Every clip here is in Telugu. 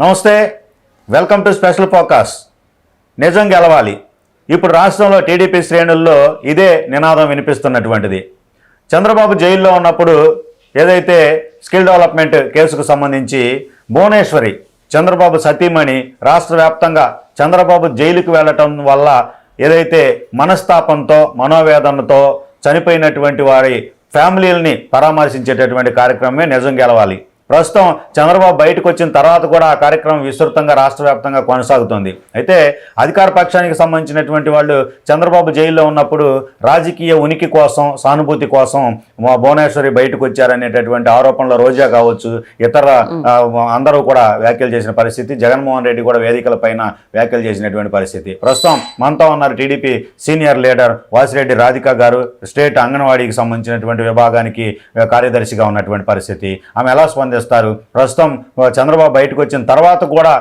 నమస్తే, వెల్కమ్ టు స్పెషల్ ఫోకస్. నిజం గెలవాలి. ఇప్పుడు రాష్ట్రంలో టీడీపీ శ్రేణుల్లో ఇదే నినాదం వినిపిస్తున్నటువంటిది. చంద్రబాబు జైల్లో ఉన్నప్పుడు ఏదైతే స్కిల్ డెవలప్మెంట్ కేసుకు సంబంధించి భువనేశ్వరి చంద్రబాబు సతీమణి రాష్ట్ర వ్యాప్తంగా చంద్రబాబు జైలుకు వెళ్ళటం వల్ల ఏదైతే మనస్తాపంతో మనోవేదనతో చనిపోయినటువంటి వారి ఫ్యామిలీలని పరామర్శించేటటువంటి కార్యక్రమమే నిజం గెలవాలి. ప్రస్తుతం చంద్రబాబు బయటకు వచ్చిన తర్వాత కూడా ఆ కార్యక్రమం విస్తృతంగా రాష్ట్ర వ్యాప్తంగా కొనసాగుతుంది. అయితే అధికార పక్షానికి సంబంధించినటువంటి వాళ్ళు చంద్రబాబు జైల్లో ఉన్నప్పుడు రాజకీయ ఉనికి కోసం, సానుభూతి కోసం భువనేశ్వరి బయటకు వచ్చారనేటటువంటి ఆరోపణలు రోజా కావచ్చు, ఇతర అందరూ కూడా వ్యాఖ్యలు చేసిన పరిస్థితి. జగన్మోహన్ రెడ్డి కూడా వేదికల పైన వ్యాఖ్యలు చేసినటువంటి పరిస్థితి. ప్రస్తుతం మనతో ఉన్నారు TDP senior leader Vasireddy Radhika గారు, స్టేట్ అంగన్వాడీకి సంబంధించినటువంటి విభాగానికి కార్యదర్శిగా ఉన్నటువంటి పరిస్థితి. ఆమె ఎలా స్పందిస్తారు? ప్రస్తుతం చంద్రబాబు బయటకు వచ్చిన తర్వాత కూడా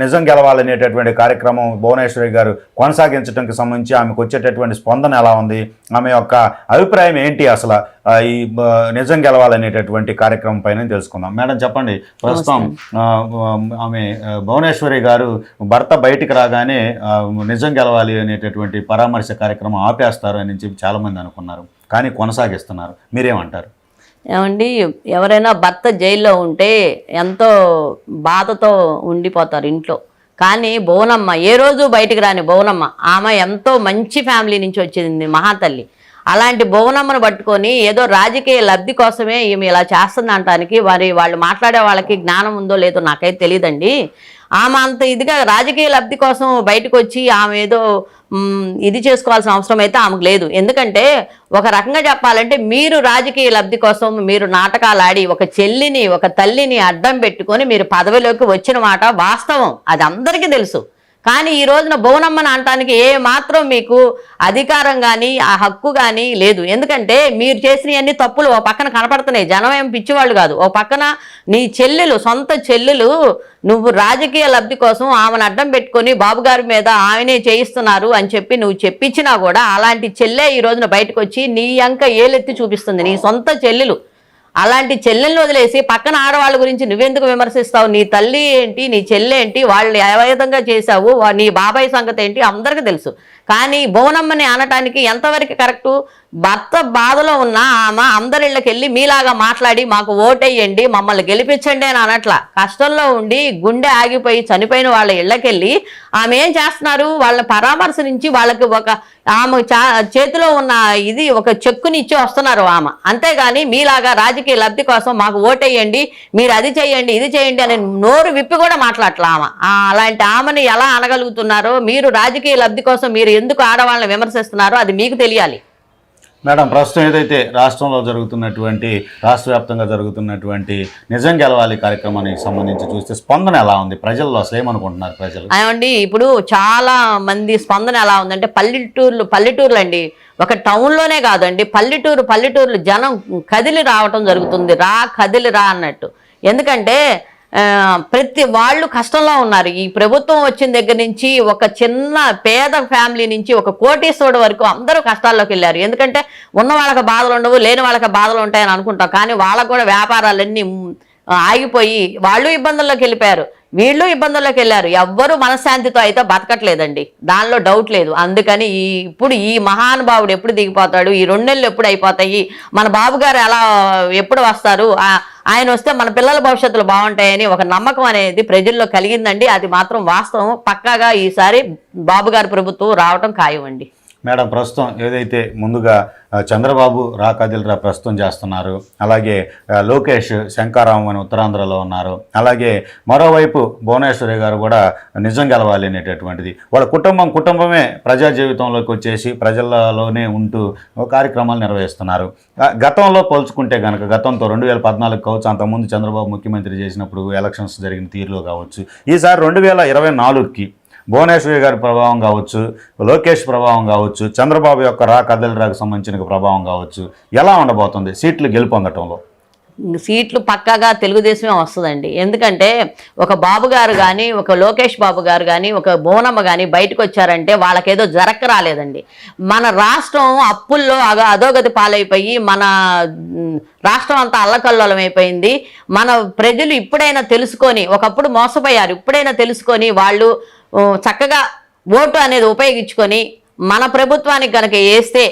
నిజం గెలవాలనేటటువంటి కార్యక్రమం భువనేశ్వరి గారు కొనసాగించడానికి సంబంధించి ఆమెకు వచ్చేటటువంటి స్పందన ఎలా ఉంది, ఆమె యొక్క అభిప్రాయం ఏంటి, అసలు ఈ నిజం గెలవాలనేటటువంటి కార్యక్రమం పైన తెలుసుకుందాం. మేడం చెప్పండి. ప్రస్తుతం ఆమె భువనేశ్వరి గారు భర్త బయటికి రాగానే నిజం గెలవాలి అనేటటువంటి పరామర్శ కార్యక్రమం ఆపేస్తారు అని చెప్పి చాలామంది అనుకున్నారు, కానీ కొనసాగిస్తున్నారు. మీరేమంటారు? ఏమండి, ఎవరైనా భర్త జైల్లో ఉంటే ఎంతో బాధతో ఉండిపోతారు ఇంట్లో. కానీ భువనమ్మ ఏ రోజు బయటికి రాని భువనమ్మ, ఆమె ఎంతో మంచి ఫ్యామిలీ నుంచి వచ్చింది, మహాతల్లి. అలాంటి భువనమ్మను పట్టుకొని ఏదో రాజకీయ లబ్ధి కోసమే ఈమె ఇలా చేస్తుంది అనటానికి వాళ్ళు మాట్లాడే వాళ్ళకి జ్ఞానం ఉందో లేదో నాకైతే తెలియదండి. ఆమె అంత ఇదిగా రాజకీయ లబ్ధి కోసం బయటకు వచ్చి ఆమె ఏదో ఇది చేసుకోవాల్సిన అవసరం అయితే ఆమెకు లేదు. ఎందుకంటే ఒక రకంగా చెప్పాలంటే మీరు రాజకీయ లబ్ధి కోసం మీరు నాటకాలు ఆడి ఒక చెల్లిని, ఒక తల్లిని అడ్డం పెట్టుకొని మీరు పదవిలోకి వచ్చిన మాట వాస్తవం, అది అందరికీ తెలుసు. కానీ ఈ రోజున భువనమ్మని అనటానికి ఏ మాత్రం మీకు అధికారం కానీ ఆ హక్కు కానీ లేదు. ఎందుకంటే మీరు చేసినవన్నీ తప్పులు ఓ పక్కన కనపడుతున్నాయి. జనం ఏం పిచ్చివాళ్ళు కాదు. ఓ పక్కన నీ చెల్లెలు, సొంత చెల్లెలు, నువ్వు రాజకీయ లబ్ధి కోసం ఆమెను అడ్డం పెట్టుకొని బాబు గారి మీద ఆమెనే చేయిస్తున్నారు అని చెప్పి నువ్వు చెప్పించినా కూడా అలాంటి చెల్లె ఈ రోజున బయటకు వచ్చి నీ అంక ఏలెత్తి చూపిస్తుంది. నీ సొంత చెల్లెలు. అలాంటి చెల్లెల్ని వదిలేసి పక్కన ఆడవాళ్ళ గురించి నువ్వెందుకు విమర్శిస్తావు? నీ తల్లి ఏంటి, నీ చెల్లె ఏంటి, వాళ్ళు ఏ విధంగా చేశావు, నీ బాబాయ్ సంగతి ఏంటి అందరికీ తెలుసు. కానీ భువనమ్మని అనటానికి ఎంతవరకు కరెక్టు? భర్త బాధలో ఉన్న ఆమె అందరిళ్ళకి వెళ్ళి మీలాగా మాట్లాడి మాకు ఓటేయండి, మమ్మల్ని గెలిపించండి అని అనట్లా. కష్టంలో ఉండి గుండె ఆగిపోయి చనిపోయిన వాళ్ళ ఇళ్ళకెళ్ళి ఆమె ఏం చేస్తున్నారు? వాళ్ళని పరామర్శించి వాళ్ళకి ఆమె చేతిలో ఉన్న ఇది ఒక చెక్కుని ఇచ్చి వస్తున్నారు ఆమె. అంతేగాని మీలాగా రాజకీయ లబ్ధి కోసం మాకు ఓటేయండి, మీరు అది చేయండి, ఇది చేయండి అని నోరు విప్పి కూడా మాట్లాడట్లా ఆమె. అలాంటి ఆమెను ఎలా అనగలుగుతున్నారో, మీరు రాజకీయ లబ్ధి కోసం మీరు ఎందుకు ఆడవాళ్ళని విమర్శిస్తున్నారో అది మీకు తెలియాలి. మేడం, ప్రస్తుతం ఏదైతే రాష్ట్రంలో జరుగుతున్నటువంటి, రాష్ట్ర వ్యాప్తంగా జరుగుతున్నటువంటి నిజం గెలవాలి కార్యక్రమానికి సంబంధించి చూస్తే స్పందన ఎలా ఉంది ప్రజల్లో? అసలు ఏమనుకుంటున్నారు ప్రజలు? అవండి, ఇప్పుడు చాలా మంది స్పందన ఎలా ఉందంటే పల్లెటూర్లు అండి, ఒక టౌన్లోనే కాదండి, పల్లెటూర్లు జనం కదిలి రావటం జరుగుతుంది. కదిలి రా అన్నట్టు. ఎందుకంటే ప్రతి వాళ్ళు కష్టంలో ఉన్నారు. ఈ ప్రభుత్వం వచ్చిన దగ్గర నుంచి ఒక చిన్న పేద ఫ్యామిలీ నుంచి ఒక కోటీశ్వరుడు వరకు అందరూ కష్టాల్లోకి వెళ్ళారు. ఎందుకంటే ఉన్న వాళ్ళకి బాధలు ఉండవు, లేని వాళ్ళకి బాధలు ఉంటాయని అనుకుంటాం. కానీ వాళ్ళకు కూడా వ్యాపారాలన్నీ ఆగిపోయి వాళ్ళు ఇబ్బందుల్లోకి వెళ్ళిపోయారు, వీళ్ళు ఇబ్బందుల్లోకి వెళ్ళారు. ఎవ్వరూ మనశ్శాంతితో అయితే బతకట్లేదండి, దానిలో డౌట్ లేదు. అందుకని ఇప్పుడు ఈ మహానుభావుడు ఎప్పుడు దిగిపోతాడు, ఈ 2 నెలలు ఎప్పుడు అయిపోతాయి, మన బాబు గారు ఎప్పుడు వస్తారు, ఆయన వస్తే మన పిల్లల భవిష్యత్తులు బాగుంటాయని ఒక నమ్మకం అనేది ప్రజల్లో కలిగిందండి. అది మాత్రం వాస్తవం. పక్కాగా ఈసారి బాబు గారి ప్రభుత్వం రావటం ఖాయమండి. మేడం, ప్రస్తుతం ఏదైతే ముందుగా చంద్రబాబు కదిలిరా ప్రస్తుతం చేస్తున్నారు, అలాగే లోకేష్ శంకారాం అని ఉత్తరాంధ్రలో ఉన్నారు, అలాగే మరోవైపు భువనేశ్వరి గారు కూడా నిజం గెలవాలి అనేటటువంటిది. వాళ్ళ కుటుంబమే ప్రజా జీవితంలోకి వచ్చేసి ప్రజల్లోనే ఉంటూ కార్యక్రమాలు నిర్వహిస్తున్నారు. గతంలో పోల్చుకుంటే కనుక, గతంతో 2014 కావచ్చు, అంతకుముందు చంద్రబాబు ముఖ్యమంత్రి చేసినప్పుడు ఎలక్షన్స్ జరిగిన తీరులో కావచ్చు, ఈసారి 2024కి భువనేశ్వరి గారి ప్రభావం కావచ్చు, లోకేష్ ప్రభావం కావచ్చు, చంద్రబాబు యొక్క కదిలిరాకు సంబంధించిన ప్రభావం కావచ్చు, ఎలా ఉండబోతుంది సీట్లు గెలుపొందటంలో? సీట్లు పక్కాగా తెలుగుదేశమే వస్తుందండి. ఎందుకంటే ఒక బాబు గారు కానీ, ఒక లోకేష్ బాబు గారు కానీ, ఒక బోనమ్మ కానీ బయటకు వచ్చారంటే వాళ్ళకేదో జరక్క రాలేదండి. మన రాష్ట్రం అప్పుల్లో అధోగతి పాలైపోయి మన రాష్ట్రం అంతా అల్లకల్లోలం అయిపోయింది. మన ప్రజలు ఇప్పుడైనా తెలుసుకొని, ఒకప్పుడు మోసపోయారు, ఇప్పుడైనా తెలుసుకొని వాళ్ళు చక్కగా ఓటు అనేది ఉపయోగించుకొని మన ప్రభుత్వానికి కనుక వేస్తే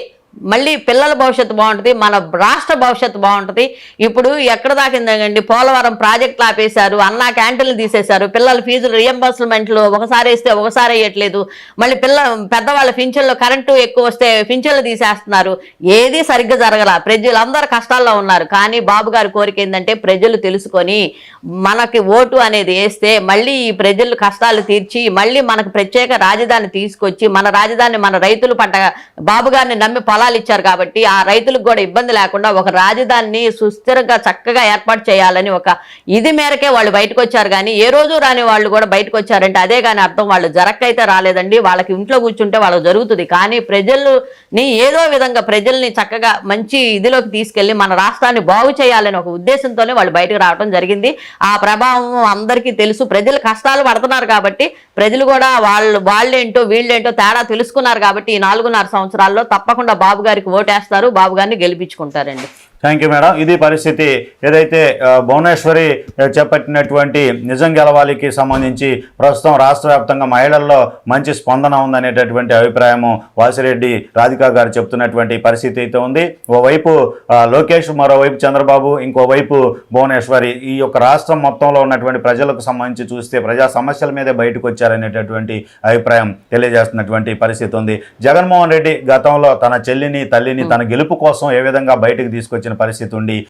మళ్ళీ పిల్లల భవిష్యత్తు బాగుంటుంది, మన రాష్ట్ర భవిష్యత్తు బాగుంటుంది. ఇప్పుడు ఎక్కడ దాకిందండి, పోలవరం ప్రాజెక్టులు ఆపేశారు, అన్నా క్యాంటీన్లు తీసేశారు, పిల్లల ఫీజులు రియంబర్స్మెంట్లు ఒకసారి వేస్తే ఒకసారి వేయట్లేదు, మళ్ళీ పెద్దవాళ్ళ పింఛన్లు కరెంటు ఎక్కువ వస్తే పింఛన్లు తీసేస్తున్నారు. ఏది సరిగ్గా జరగల, ప్రజలందరూ కష్టాల్లో ఉన్నారు. కానీ బాబు గారి కోరిక ఏంటంటే ప్రజలు తెలుసుకొని మనకి ఓటు అనేది వేస్తే మళ్ళీ ఈ ప్రజలు కష్టాలు తీర్చి మళ్ళీ మనకు ప్రత్యేక రాజధాని తీసుకొచ్చి మన రాజధాని మన రైతులు పంట బాబు గారిని నమ్మి పొలాలు ఇచ్చారు కాబట్టి ఆ రైతులకు కూడా ఇబ్బంది లేకుండా ఒక రాజధానిని సుస్థిరంగా చక్కగా ఏర్పాటు చేయాలని ఒక ఇది మేరకే వాళ్ళు బయటకు వచ్చారు. కానీ ఏ రోజు రాని వాళ్ళు కూడా బయటకు వచ్చారంటే అదే కానీ అర్థం వాళ్ళు జరక్కైతే రాలేదండి. వాళ్ళకి ఇంట్లో కూర్చుంటే వాళ్ళకి జరుగుతుంది. కానీ ప్రజల్ని ఏదో విధంగా ప్రజల్ని చక్కగా మంచి ఇదిలోకి తీసుకెళ్లి మన రాష్ట్రాన్ని బాగు చేయాలని ఒక ఉద్దేశంతోనే వాళ్ళు బయటకు రావడం జరిగింది. ఆ ప్రభావం అందరికీ తెలుసు. ప్రజలు కష్టాలు పడుతున్నారు కాబట్టి ప్రజలు కూడా వాళ్ళేంటో వీళ్ళేంటో తేడా తెలుసుకున్నారు కాబట్టి ఈ 4.5 సంవత్సరాల్లో తప్పకుండా బాబు గారికి ఓటేస్తారు, బాబు గారిని గెలిపించుకుంటారండి. Thank you madam. ఇది పరిస్థితి. ఏదైతే భువనేశ్వరి చేపట్టినటువంటి నిజం గెలవాలికి సంబంధించి ప్రస్తుతం రాష్ట్ర వ్యాప్తంగా మహిళల్లో మంచి స్పందన ఉందనేటటువంటి అభిప్రాయము వాసిరెడ్డి రాధికా గారు చెప్తున్నటువంటి పరిస్థితి అయితే ఉంది. ఓవైపు లోకేష్, మరోవైపు చంద్రబాబు, ఇంకోవైపు భువనేశ్వరి. ఈ యొక్క రాష్ట్రం మొత్తంలో ఉన్నటువంటి ప్రజలకు సంబంధించి చూస్తే ప్రజా సమస్యల మీదే బయటకు వచ్చారనేటటువంటి అభిప్రాయం తెలియజేస్తున్నటువంటి పరిస్థితి ఉంది. జగన్మోహన్ రెడ్డి గతంలో తన చెల్లిని, తల్లిని తన గెలుపు కోసం ఏ విధంగా బయటకు తీసుకొచ్చిన పరిస్థితి ఉండి